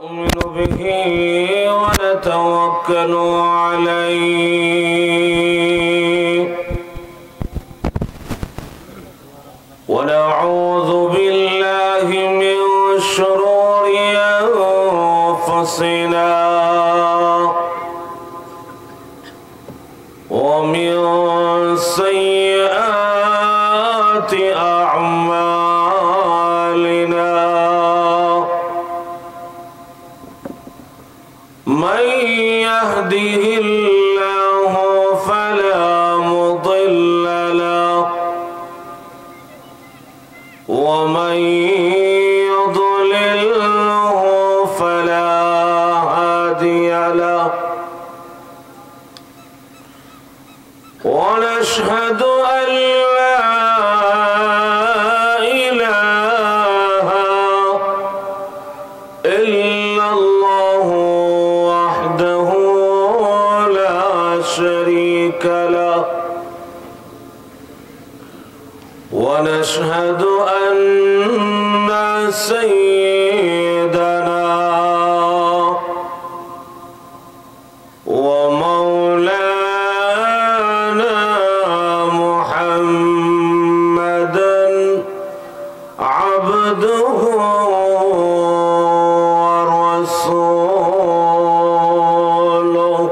نؤمن به ونتوكل عليه ونعوذ بالله من شرور أنفسنا ومن سيئات أعمالنا من يهده الله فلا مضل له ومن يضلله فلا هادي له ونشهد أن لا إله إلا الله وحده لا شريك له ونشهد أن سيدنا ومولانا محمدا عبده ورسوله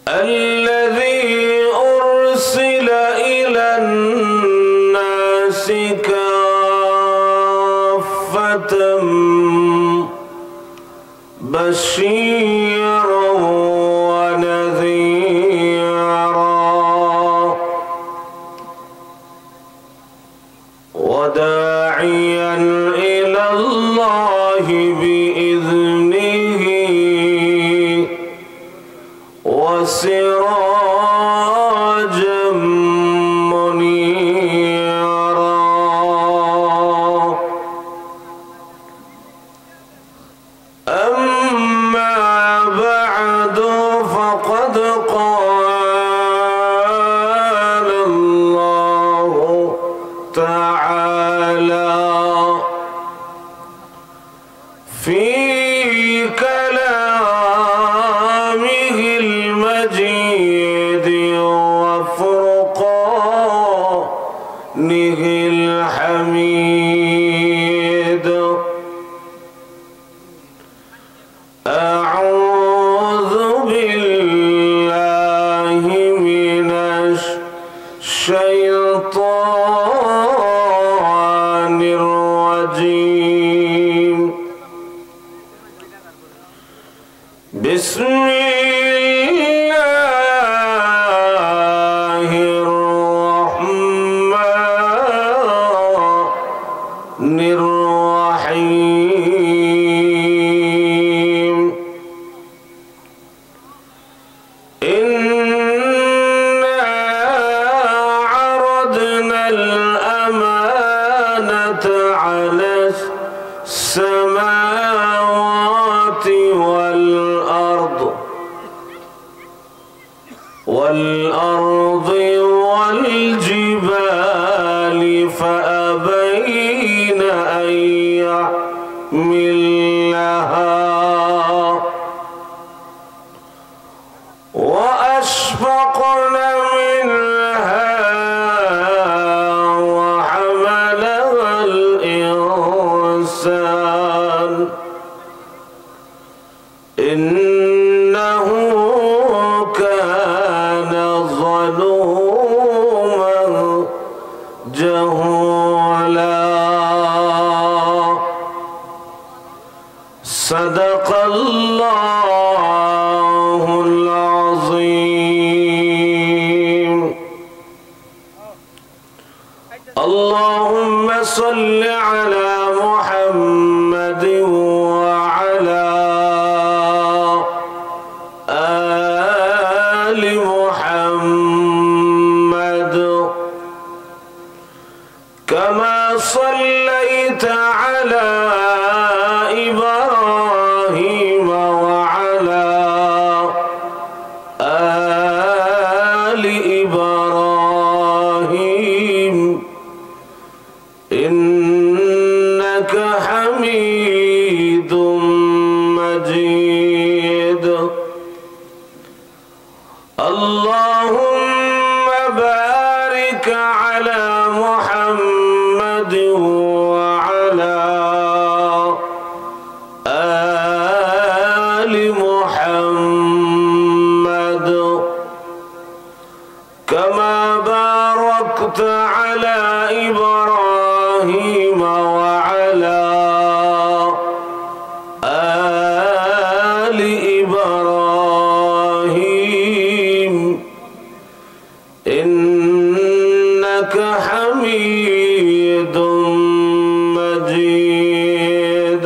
الذي أرسل إلى الناس كافة بشيرا ونذيرا وداعيا إلى الله بإذنه وسراجا منيرا أما بعد فقد قال الله تعالى في كلامه المجيد وفرقانه الحميد أعوذ بالله من الشيطان الرجيم بسم الله الرحمن الرحيم إنا عرضنا الأمانة على السماوات والأرض والجبال فأبين أن يحملنها وأشفقن منها وحملها الإنسان إنه كان ظلوما جهولا صدق الله العظيم اللهم صل على محمد وعلى آل محمد كما صليت على إبراهيم وعلى آل إبراهيم إنك حميد مجيد اللهم بارك على محمد وعلى آل محمد كما باركت على إبراهيم وعلى آل إبراهيم إنك حميد مجيد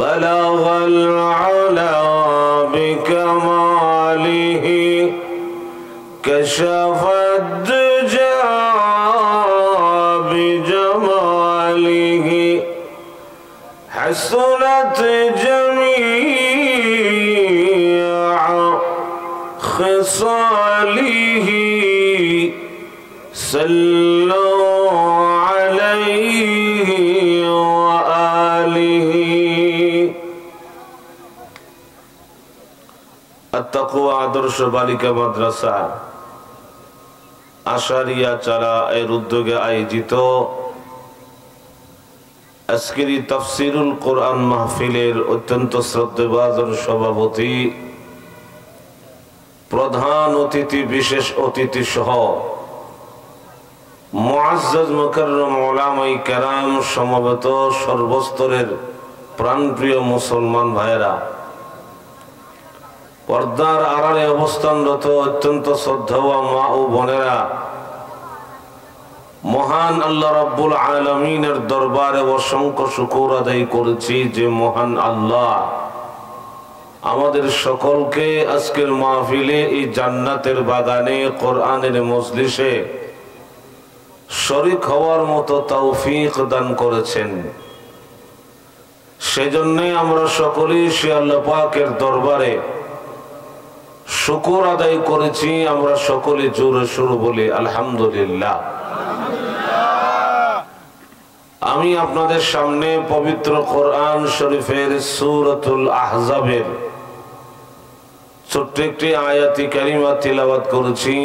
بلغ العلا بكماله كشف الدجى بجماله حسنت جميع خصاله صلوا عليه وآله التقوى আদর্শ বালিকা মাদ্রাসা আশারিয়া চারা এর উদ্যোগে আয়োজিত আজকের তাফসীরুল কোরআন মাহফিলের অত্যন্ত শ্রদ্ধেয়ভাজন সভাপতি প্রধান অতিথি বিশেষ অতিথি সহ মুআজ্জাজ মুকাররম উলামায়ে কেরাম সমবেত সর্বস্তরের প্রাণপ্রিয় মুসলমান ভাইরা পর্দার আড়ালে অবস্থানরত অত্যন্ত শ্রদ্ধেয় মা ও বোনেরা মহান আল্লাহ রাব্বুল আলামিনের দরবারে অসংখ্য শুকর আদায় করেছি যে মহান আল্লাহ আমাদের সকলকে আজকের মাহফিলে এই জান্নাতের বাগানে কোরআনের মজলিসে শরীক হওয়ার মতো তৌফিক দান করেছেন। সেজন্য আমরা সকলেই সে আল্লাহ পাকের দরবারে শুকর আদায় করেছি। আমরা সকলে জোরে শুরু বলি আলহামদুলিল্লাহ। আমি আপনাদের সামনে পবিত্র কোরআন শরীফের সূরাতুল আহজাবের ছোট্ট একটি আয়াতি কারিমা তিলাওয়াত করেছি।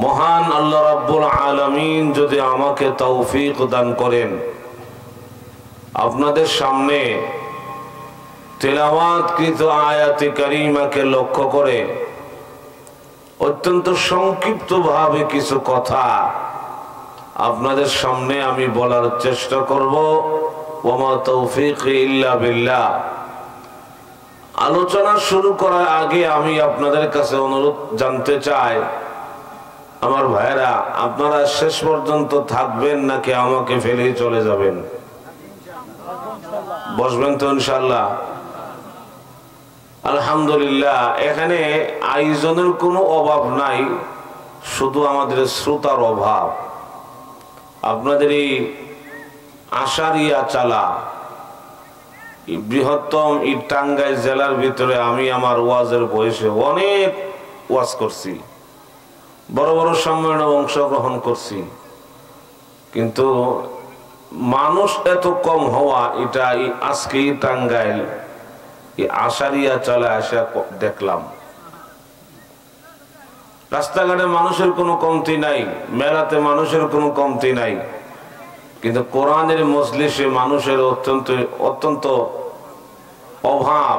মহান আল্লাহ রাব্বুল আলামিন যদি আমাকে তৌফিক দান করেন আপনাদের সামনে তেলাওয়াতকৃত আয়াতি কারিমাকে লক্ষ্য করে অত্যন্ত সংক্ষিপ্ত ভাবে কিছু কথা আপনাদের সামনে আমি বলার চেষ্টা করব। ওয়া তৌফিক ইল্লা বিল্লাহ। আলোচনা শুরু করার আগে আমি আপনাদের কাছে অনুরোধ জানতে চাই, আমার ভাইরা আপনারা শেষ পর্যন্ত থাকবেন নাকি আমাকে ফেলেই চলে যাবেন? বসবেন তো ইনশাআল্লাহ? আলহামদুলিল্লাহ। এখানে আয়োজনের কোনো অভাব নাই, শুধু আমাদের শ্রোতার অভাব। আপনাদের এই আশারিয়া চালা বৃহত্তম এই টাঙ্গাইল জেলার ভিতরে আমি আমার ওয়াজের বয়সে অনেক ওয়াজ করছি, বড় বড় সম্মেলনে অংশগ্রহণ করছি, কিন্তু মানুষ এত কম হওয়া এটা আজকে টাঙ্গাইল এই আশারিয়া চালা আসা দেখলাম। রাস্তাঘাটে মানুষের কোনো কমতি নাই, মেলাতে মানুষের কোনো কমতি নাই, কিন্তু কোরআনের মজলিসে মানুষের অত্যন্ত অভাব।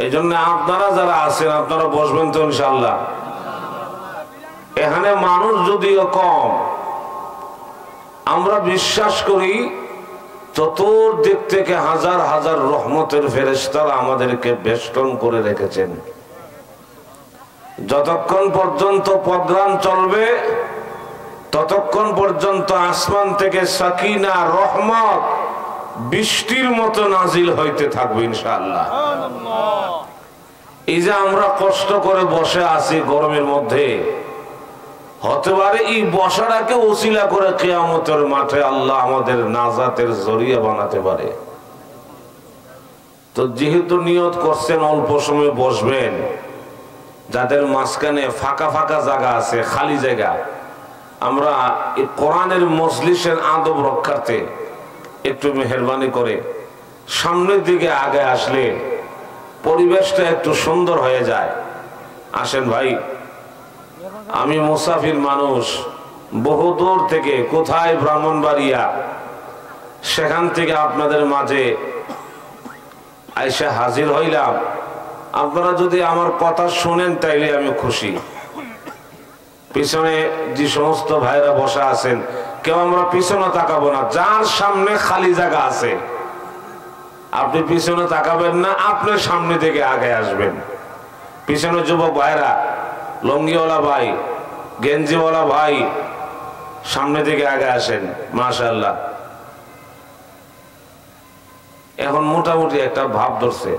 এই জন্য আপনারা যারা আছেন আপনারা বসবেন তো ইনশাআল্লাহ? এখানে মানুষ যদিও কম, আমরা বিশ্বাস করি চতুর্দিক থেকে হাজার হাজার রহমতের ফেরেশতারা আমাদেরকে বেষ্টন করে রেখেছেন। যতক্ষণ পর্যন্ত প্রোগ্রাম চলবে ততক্ষণ পর্যন্ত আসমান থেকে সাকিনা রহমত বৃষ্টির মতো নাজিল হইতে থাকবে ইনশাআল্লাহ। এই যে আমরা কষ্ট করে বসে আছি গরমের মধ্যে, হতে পারে এই বসাটাকে ওসিলা করে কিয়ামতের মাঠে আল্লাহ আমাদের নাজাতের জরিয়া বানাতে পারে। তো যেহেতু নিয়ত করছেন অল্প সময় বসবেন, যাদের মাঝখানে ফাঁকা ফাঁকা জায়গা আছে, খালি জায়গা, আমরা এই কোরআনের মজলিসের আদব রক্ষার্থে একটু মেহেরবানি করে সামনের দিকে আগে আসলে পরিবেশটা একটু সুন্দর হয়ে যায়। আসেন ভাই, আমি মুসাফির মানুষ, বহুদূর থেকে, কোথায় ব্রাহ্মণবাড়িয়া, সেখান থেকে আপনাদের মাঝে আইসা হাজির হইলাম। আপনারা যদি আমার কথা শুনেন তাইলে আমি খুশি। পিছনে যে সমস্ত ভাইরা বসা আছেন, কেউ আমরা পিছনে তাকাবো না। যার সামনে খালি জায়গা আছে আপনি পিছনে তাকাবেন না, আপনি সামনে থেকে আগে আসবেন। পিছনে যুবক ভাইরা, লঙ্গিওয়ালা ভাই, গেঞ্জিওয়ালা ভাই, সামনে থেকে আগে আসেন। মাশাআল্লাহ, এখন মোটামুটি একটা ভাব ধরছে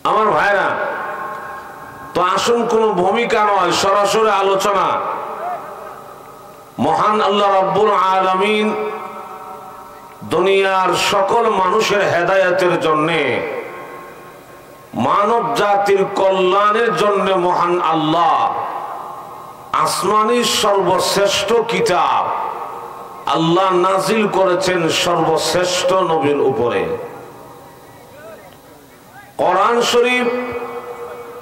আমার ভাইরা। তো আসুন, কোন ভূমিকা নয়, সরাসরি আলোচনা। মহান আল্লাহ রাব্বুল আলামিন দুনিয়ার সকল মানুষের হেদায়েতের জন্য, মানব জাতির কল্যাণের জন্য মহান আল্লাহ আসমানি সর্বশ্রেষ্ঠ কিতাব আল্লাহ নাজিল করেছেন সর্বশ্রেষ্ঠ নবীর উপরে। কোরআন শরীফ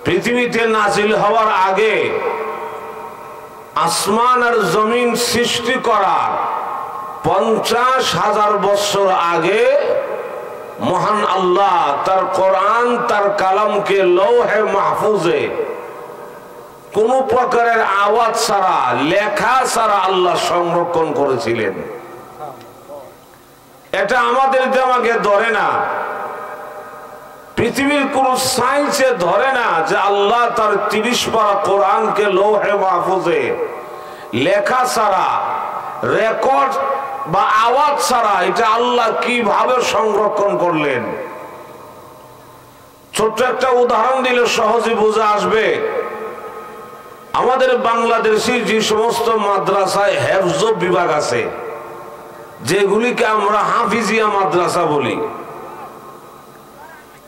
পৃথিবীতে নাজিল হওয়ার আগে, আসমান আর জমিন সৃষ্টি করার 50,000 বছর আগে মহান আল্লাহ তার কোরআন, তার কালামকে লৌহে মাহফুজে কোন প্রকারের আওয়াজ ছাড়া, লেখা ছাড়া আল্লাহ সংরক্ষণ করেছিলেন। এটা আমাদের দিমাগে ধরে না, পৃথিবীর কোন সায়েন্সে ধরে না যে আল্লাহ তার 30 পারা কোরআনকে লৌহে মাহফুজে লেখা ছাড়া, রেকর্ড বা আওয়াজ ছাড়া এটা আল্লাহ কিভাবে সংরক্ষণ করলেন। ছোট্ট একটা উদাহরণ দিলে সহজে বোঝা আসবে। আমাদের বাংলাদেশি যে সমস্ত মাদ্রাসায় হেফজ বিভাগ আছে, যেগুলিকে আমরা হাফিজিয়া মাদ্রাসা বলি,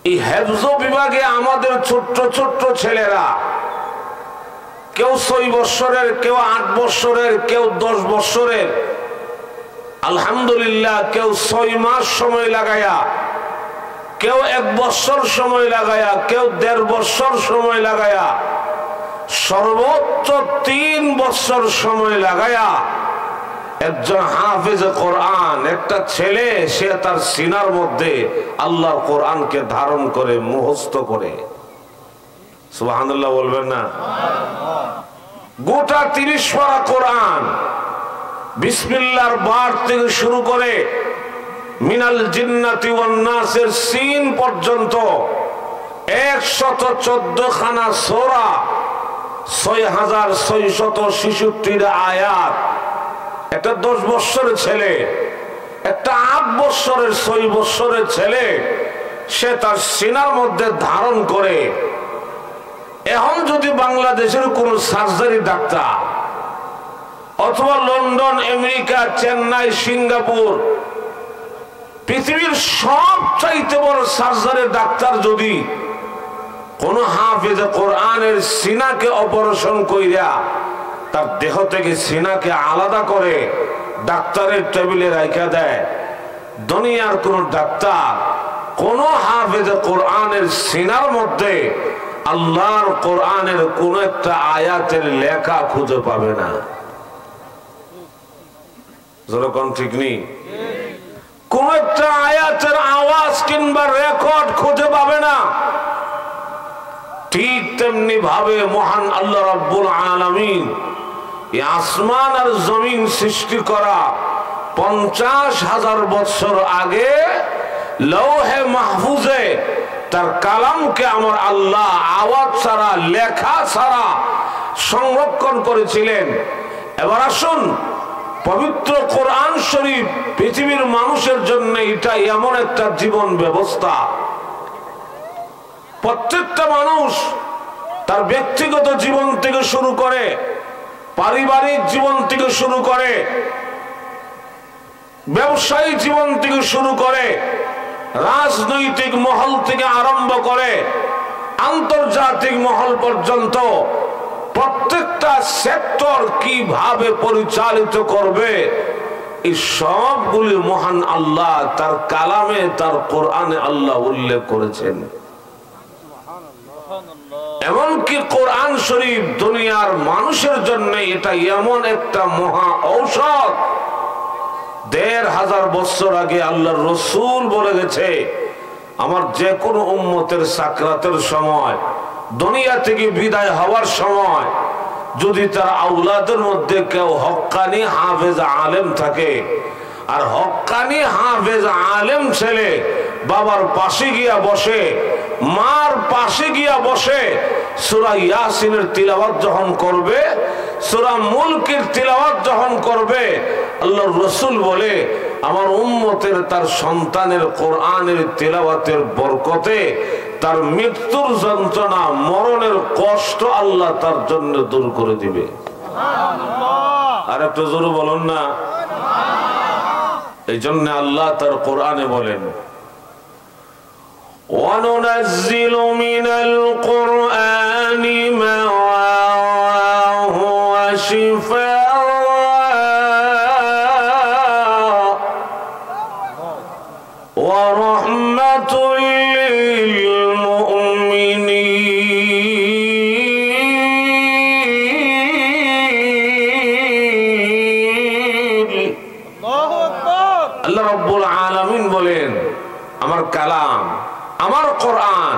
এই হেফজ বিভাগে আমাদের ছোট্ট ছোট্ট ছেলেরা, কেউ 6 বছরের, কেউ 8 বছরের, কেউ 10 বছরের, আলহামদুলিল্লাহ, কেউ 6 মাস সময় লাগায়া, কেউ 1 বছর সময় লাগায়া, কেউ 1.5 বছর সময় লাগায়া, সর্বোচ্চ 3 বছর সময় লাগায়া একজন হাফেজ কোরআন, একটা ছেলে, সে তার সিনার মধ্যে আল্লাহর কোরআনকে ধারণ করে, মুখস্থ করে। সুবহানাল্লাহ বলবেন না? গোটা 30 পারা কোরআন, বিসমিল্লাহর বার থেকে শুরু করে মিনাল জিন্নাতি ওয়ান নাসের সিন পর্যন্ত 114 খানা সূরা, 6666 আয়াত। একটা 10 বছরের ছেলে, একটা 8 বছরের, 6 বছরের ছেলে, সে তার সিনার মধ্যে ধারণ করে। এখন যদি বাংলাদেশের কোন সার্জারি ডাক্তার অথবা লন্ডন, আমেরিকা, চেন্নাই, সিঙ্গাপুর, পৃথিবীর সবচাইতে বড় সার্জারি ডাক্তার যদি কোন হাফেজ কোরআনের সিনাকে অপারেশন কইরা তার দেহ থেকে সিনাকে আলাদা করে ডাক্তারের টেবিলে রাখা দেয়, দুনিয়ার কোন ডাক্তার কোন হাফেজ কোরআনের সিনার মধ্যে আল্লাহর কোরআনের কোন একটা আয়াতের লেখা খুঁজে পাবে না। যেরকম ঠিক নেই, কোন একটা আয়াতের আওয়াজ কিংবা রেকর্ড খুঁজে পাবে না। ঠিক তেমনি ভাবে মহান আল্লাহ রাব্বুল আলামিন আসমান আর জমিন সৃষ্টি করা 50,000 বছর আগে লৌহে মাহফুজে তার কালামকে আমার আল্লাহ আওয়াজ ছাড়া, লেখা ছাড়া সংরক্ষণ করেছিলেন। এবার আসুন, পবিত্র কোরআন শরীফ পৃথিবীর মানুষের জন্য এটা এমন একটা জীবন ব্যবস্থা। প্রত্যেকটা মানুষ তার ব্যক্তিগত জীবন থেকে শুরু করে, পারিবারিক জীবন থেকে শুরু করে, ব্যবসায়ী জীবন থেকে শুরু করে, রাজনৈতিক মহল থেকে আরম্ভ করে আন্তর্জাতিক মহল পর্যন্ত প্রত্যেকটা সেক্টর কিভাবে পরিচালিত করবে, এই সবগুলি মহান আল্লাহ তার কালামে, তার কোরআনে আল্লাহ উল্লেখ করেছেন। এমনকি কোরআন শরীফ দুনিয়ার মানুষের জন্য এটা এমন একটা মহা ঔষধ, ১৫০০ বছর আগে আল্লাহর রাসূল বলে গেছে, আমার যে কোনো উম্মতের সাকরাতের সময়, দুনিয়া থেকে বিদায় হওয়ার সময় যদি তার আওলাদের মধ্যে কেউ হক্কানি হাফেজ আলেম থাকে, আর হক্কানি হাফেজ আলেম ছেলে বাবার পাশে গিয়া বসে, মার পাশে গিয়া বসে সূরা ইয়াসিনের তিলাওয়াত যখন করবে, সূরা মুলকের তিলাওয়াত যখন করবে, আল্লাহর রাসূল বলে আমার উম্মতের তার সন্তানের কোরআনের তিলাওয়াতের বরকতে তার মৃত্যুর যন্ত্রণা, মরণের কষ্ট আল্লাহ তার জন্য দূর করে দিবে। আর একটু জোরে বলুন না। এই জন্য আল্লাহ তার কোরআনে বলেন, وَنُنَزِّلُ مِنَ الْقُرْآنِ مَا هُوَ شِفَاءٌ وَرَحْمَةٌ لِلْمُؤْمِنِينَ। আল্লাহ রাব্বুল আলামিন বলেন, আমার কালাম, আমার কোরআন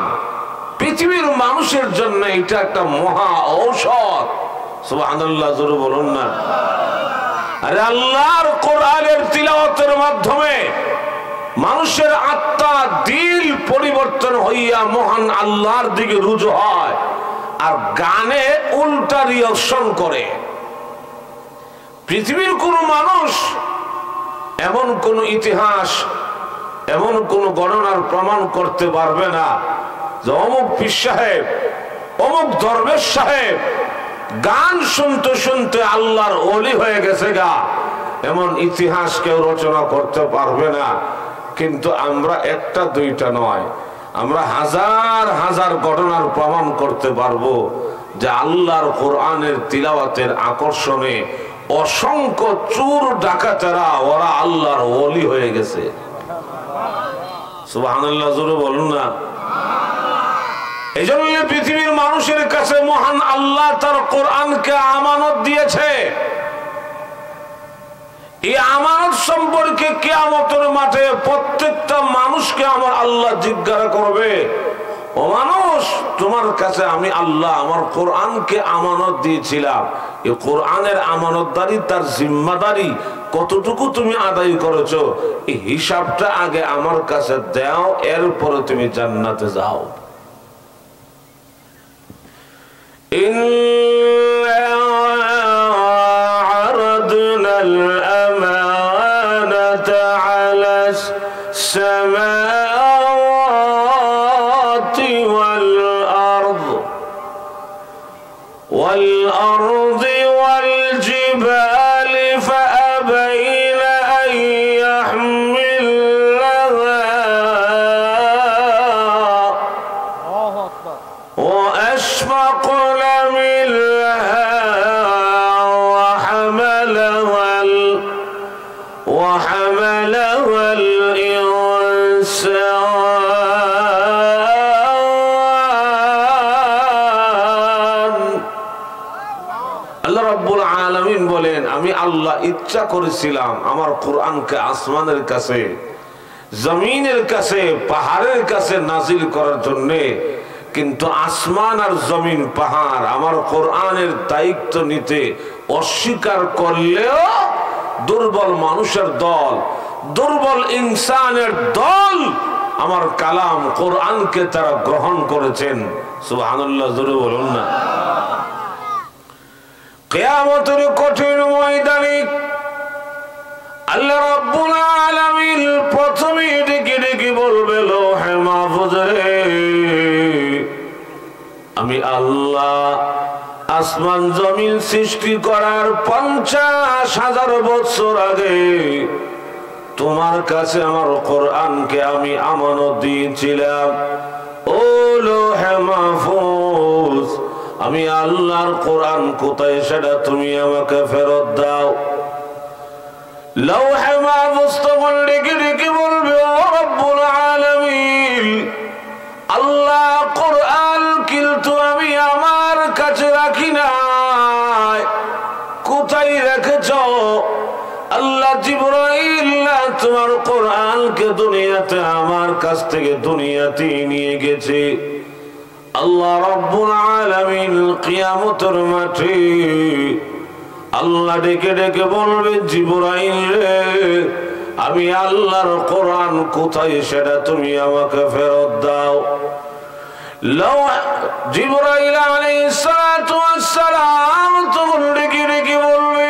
পৃথিবীর মানুষের জন্য এটা একটা মহা ঔষধ। সুবহানাল্লাহ, জোরে বলুন না। আরে আল্লাহর কোরআনের তিলাওয়াতের মাধ্যমে মানুষের আত্মা, দিল পরিবর্তন হইয়া মহান আল্লাহর দিকে রুজু হয়, আর গানে উল্টা রিঅ্যাকশন করে। পৃথিবীর কোন মানুষ এমন কোন ইতিহাস, এমন কোন গণনার প্রমাণ করতে পারবে না যে অমুক পীর সাহেব, অমুক দরবেশ সাহেব গান শুনতে শুনতে আল্লাহর ওলি হয়ে গেছে গা, এমন ইতিহাস কেউ রচনা করতে পারবে না। কিন্তু আমরা একটা দুইটা নয়, আমরা হাজার হাজার ঘটনার প্রমাণ করতে পারবো যে আল্লাহর কোরআনের তিলাওয়াতের আকর্ষণে অসংখ্য চোর ডাকাতেরা ওরা আল্লাহর ওলি হয়ে গেছে। সুবহানাল্লাহ, জোরে বলুন না। এই জন্য পৃথিবীর মানুষের কাছে মহান আল্লাহ তার কোরআনকে আমানত দিয়েছে। এই আমানত সম্পর্কে কিয়ামতের মাঠে প্রত্যেকটা মানুষকে আমার আল্লাহ জিজ্ঞাসা করবে, ও মানুষ, তোমার কাছে আমি আল্লাহ আমার কোরআনকে আমানত দিয়েছিলাম, এই কোরআনের আমানতদারি, তার জিম্মাদারি কতটুকু তুমি আদায় করেছো, এই হিসাবটা আগে আমার কাছে দাও, এরপরে তুমি জান্নাতে যাও। والأرض والجبال فأبين أن يحملنها وأشفقن منها وحملها الإنسان বলেন, আমি আল্লাহ ইচ্ছা করেছিলাম আমার কোরআনকে আসমানের কাছে, জমিনের কাছে, পাহাড়ের কাছে নাজিল করার জন্য, কিন্তু আসমান আর জমিন, পাহাড় আমার কোরআনের দায়িত্ব নিতে অস্বীকার করলেও দুর্বল মানুষের দল, দুর্বল ইনসানের দল আমার কালাম কোরআনকে তারা গ্রহণ করেছেন। সুবহানাল্লাহ, জোরে বলুন না। কিয়ামতের কঠিন ময়দানে আল্লাহ রাব্বুল আলামিন প্রথমে ডেকে ডেকে বলবে, লৌহে মাহফুজে আমি আল্লাহ আসমান জমিন সৃষ্টি করার 50,000 বছর আগে তোমার কাছে আমার কোরআনকে আমি আমানত দিয়েছিলাম। ও লৌহে মাহফুজ, আমি আল্লাহর কোরআন কোথায় সেটা তুমি আমাকে ফেরত দাও। লৌহে মাহফুজ তখন ডেকে ডেকে বলবে, ও রব্বুল আলামিন, আল্লাহ কোরআন কিন্তু আমি আমার কাছে রাখি নাই, কোথায় রেখেছ? আল্লাহ জিবরাইল তোমার কোরআনকে দুনিয়াতে আমার কাছ থেকে দুনিয়াতে নিয়ে গেছে। আল্লাহ রব্বুল আলামিন কিয়ামতের মাঠে আল্লাহ ডেকে ডেকে বলবে, জিবরাইল রে, আমি আল্লাহর কোরআন কোথায় সেটা তুমি আমাকে ফেরত দাও। জিবরাইল আলাইহিস সালাতু ওয়াস সালাম তখন ডেকে ডেকে বলবে,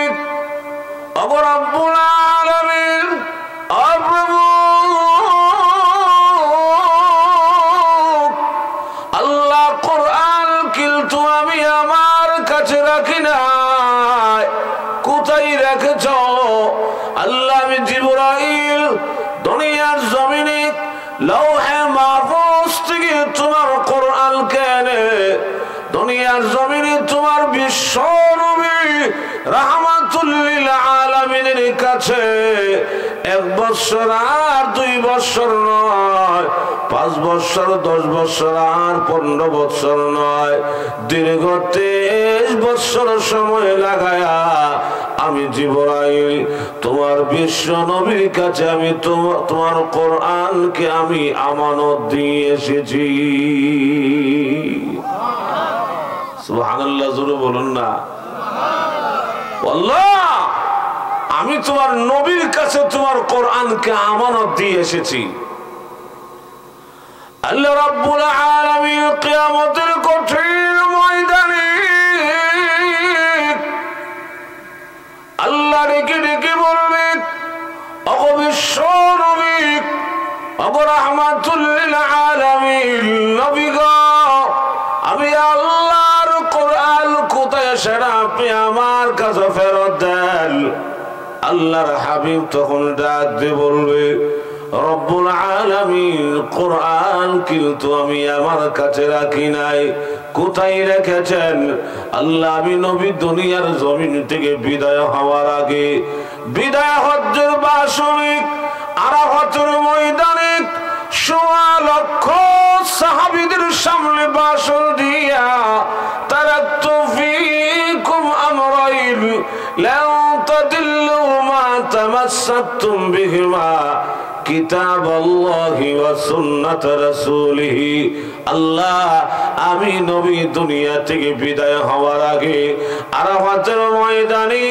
ও রব্বুল আলামিন, ও প্রভু, আল্লাহ কোরআন কিন্তু আমি আমার কাছে রাখি নাই, কোথায় রেখেছ? আল্লাহ, আমি জিবরাইল দুনিয়ার জমিনে লৌহে মাহফুজ থেকে তোমার কোরআন কেনে দুনিয়ার জমিনে তোমার বিশ্ব নবী রাহমাতুল লিল আলামিনের কাছে 1 বছর আর 2 বছর নয়, 5 বছর, 10 বছর আর 15 বছর নয়, দীর্ঘ 23 বছর সময় লাগায়া আমি জিবরাইল তোমার বিশ্ব নবীর কাছে আমি তোমার কোরআনকে আমি আমানত দিয়ে এসেছি। সুবহানাল্লাহ, জোরে বলুন না। আল্লাহ, আমি তোমার নবীর কাছে তোমার কোরআনকে আমানত দিয়ে এসেছি। আল্লাহ রাব্বুল আলামিন কিয়ামতের কঠিন ময়দানে আল্লাহ ডেকে ডেকে বলবে, ওগো বিশ্ব নবী, ওগো রাহমাতুল লিল আলামিন নবী গো, আমি আল্লাহর কোরআন কোথায় সেটা আপনি আমার কাছে ফেরত দেন। আল্লাহর হাবিব তখন ডাক দিয়ে বলবে, রব্বুল আলামিন, কোরআন কিন্তু আমি আমার কাছে রাখি নাই, কোথায় রেখেছেন? আল্লাহ, আমি নবী দুনিয়ার জমিন থেকে বিদায় হওয়ার আগে বিদায় হজ্জের বাসনিক আরাফাতের ময়দানে 1.5 লক্ষ সাহাবীদের সামনে ভাষণ দিয়া তারাকতু ফীকুম আমরাইন লান তাদিল্লু মা তামাসসাকতুম বিহিমা কিতাবাল্লাহি ওয়া সুন্নাত রাসূলিহি। আল্লাহ, আমি নবী দুনিয়া থেকে বিদায় হওয়ার আগে আরাফাতের ময়দানে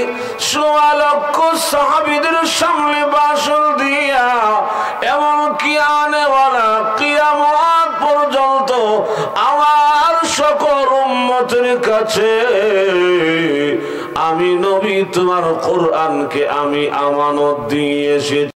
1.5 লক্ষ সাহাবীদের সামনে ভাষণ দিয়া এমনকি আনেওয়ালা কিয়ামত পর্যন্ত আমার সকল উম্মতের কাছে আমি নবী তোমার কোরআনকে আমি আমানত দিয়ে এসেছি।